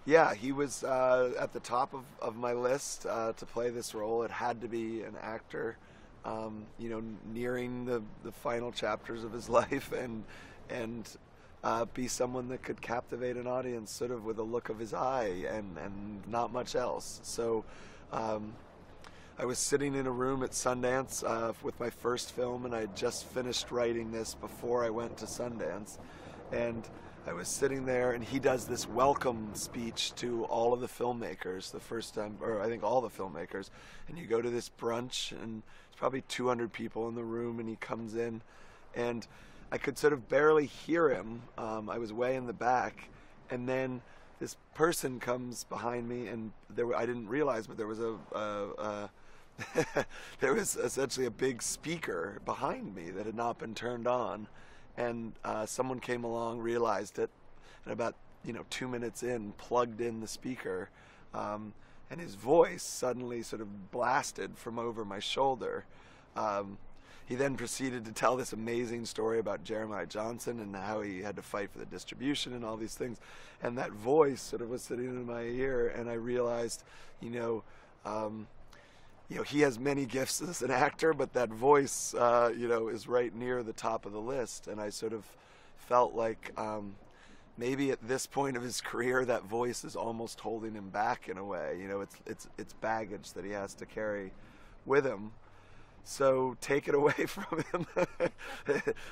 Yeah, he was at the top of my list to play this role. It had to be an actor, nearing the final chapters of his life, and be someone that could captivate an audience sort of with a look of his eye and not much else. So I was sitting in a room at Sundance with my first film, and I had just finished writing this before I went to Sundance. And I was sitting there, and he does this welcome speech to all of the filmmakers the first time, or I think all the filmmakers. And you go to this brunch, and there's probably 200 people in the room, and he comes in, and I could sort of barely hear him. I was way in the back, and then this person comes behind me, and I didn't realize, but there was there was essentially a big speaker behind me that had not been turned on. And someone came along, realized it, and about 2 minutes in, plugged in the speaker, and his voice suddenly sort of blasted from over my shoulder. He then proceeded to tell this amazing story about Jeremiah Johnson and how he had to fight for the distribution and all these things. And that voice sort of was sitting in my ear, and I realized, he has many gifts as an actor, but that voice, is right near the top of the list. And I sort of felt like maybe at this point of his career, that voice is almost holding him back in a way. It's baggage that he has to carry with him. So take it away from him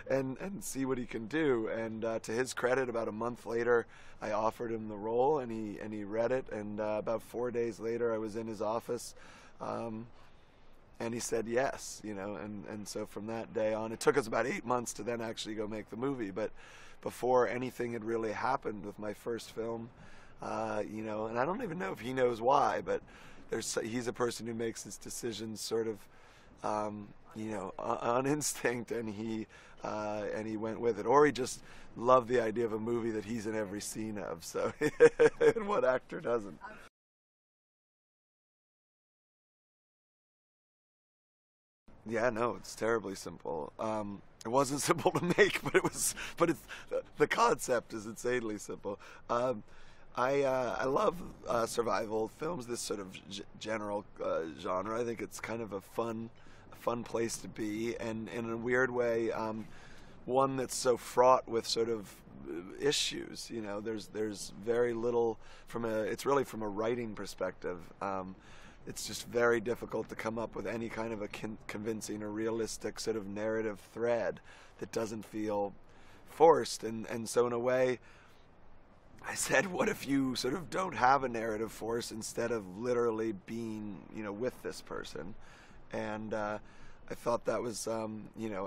and see what he can do. And to his credit, about a month later, I offered him the role, and he read it. And about 4 days later, I was in his office. And he said yes, and so from that day on, it took us about 8 months to then actually go make the movie. But before anything had really happened with my first film, and I don't even know if he knows why, but he's a person who makes his decisions sort of, on instinct, and he went with it, or he just loved the idea of a movie that he's in every scene of. So, and what actor doesn't? Yeah, no, it's terribly simple. It wasn't simple to make, but the concept is insanely simple. I love survival films, this sort of general genre. I think it's kind of a fun place to be, and in a weird way, one that's so fraught with sort of issues. There's very little it's really from a writing perspective. It's just very difficult to come up with any kind of a convincing or realistic sort of narrative thread that doesn't feel forced. And so in a way, I said, what if you sort of don't have a narrative force instead of literally being, with this person? And I thought that was, I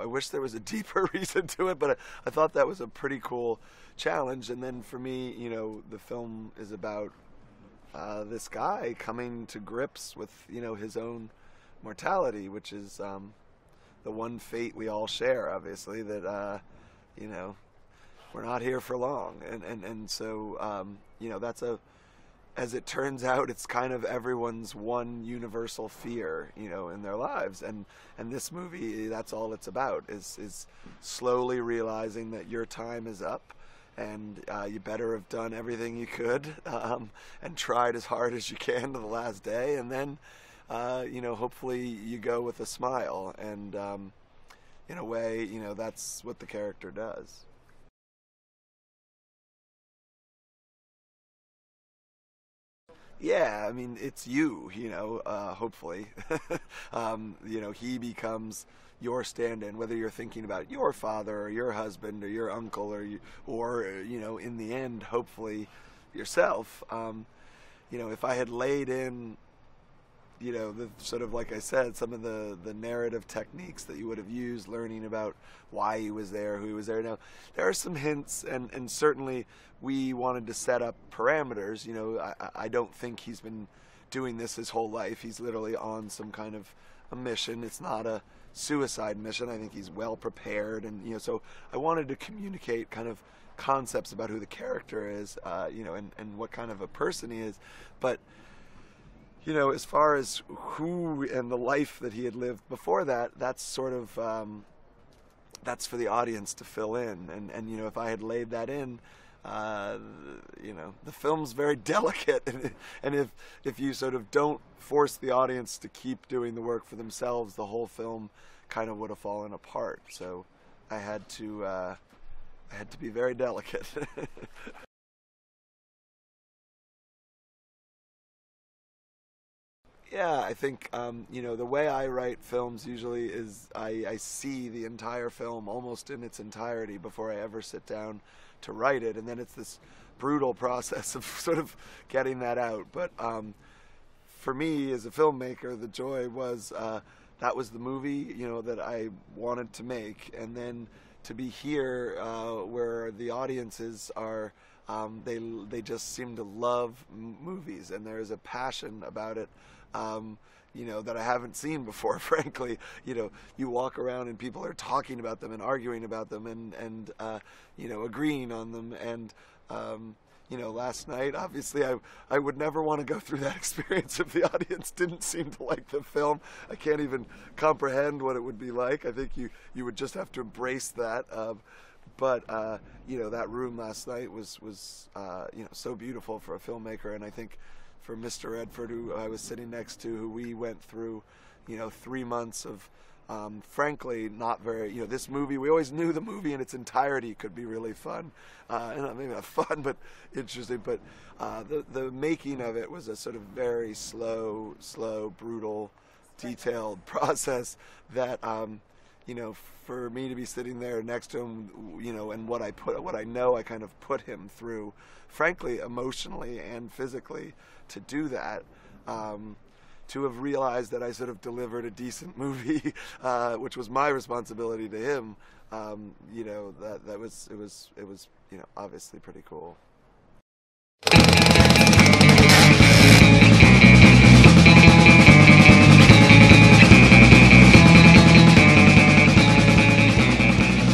wish there was a deeper reason to it, but I thought that was a pretty cool challenge. And then for me, the film is about this guy coming to grips with his own mortality, which is the one fate we all share, obviously, that we're not here for long, and so that's as it turns out, it's kind of everyone's one universal fear in their lives, and this movie, that's all it's about, is slowly realizing that your time is up. And you better have done everything you could and tried as hard as you can to the last day. And then, hopefully you go with a smile. And in a way, that's what the character does. Yeah, I mean, it's you, hopefully. He becomes your stand-in, whether you're thinking about your father or your husband or your uncle or in the end, hopefully, yourself. If I had laid in, the sort of, like I said, some of the narrative techniques that you would have used, learning about why he was there, who he was there. Now, there are some hints, and certainly we wanted to set up parameters. I don't think he's been doing this his whole life. He's literally on some kind of a mission. It's not a suicide mission. I think he's well prepared, and so I wanted to communicate kind of concepts about who the character is, and what kind of a person he is. But as far as who and the life that he had lived before that, that's sort of that's for the audience to fill in. And if I had laid that in, you know, the film's very delicate, and if you sort of don't force the audience to keep doing the work for themselves, the whole film kind of would have fallen apart. So I had to be very delicate. Yeah, I think you know, the way I write films usually is I see the entire film almost in its entirety before I ever sit down to write it, and then it's this brutal process of sort of getting that out. But for me as a filmmaker, the joy was that was the movie, you know, that I wanted to make, and then to be here where the audiences are. They just seem to love movies, and there's a passion about it, you know, that I haven't seen before. Frankly, you know, you walk around and people are talking about them and arguing about them and you know, agreeing on them. And you know, last night, obviously, I would never want to go through that experience if the audience didn't seem to like the film. I can't even comprehend what it would be like. I think you would just have to embrace that. But you know, that room last night was you know, so beautiful for a filmmaker, and I think for Mr. Redford, who I was sitting next to, who we went through, you know, 3 months of frankly not very, you know, this movie, we always knew the movie in its entirety could be really fun, and maybe not fun but interesting, but the making of it was a sort of very slow, brutal, detailed process that you know, for me to be sitting there next to him, you know, and what I know I kind of put him through, frankly, emotionally and physically, to do that, to have realized that I sort of delivered a decent movie, which was my responsibility to him, you know, it was, you know, obviously pretty cool.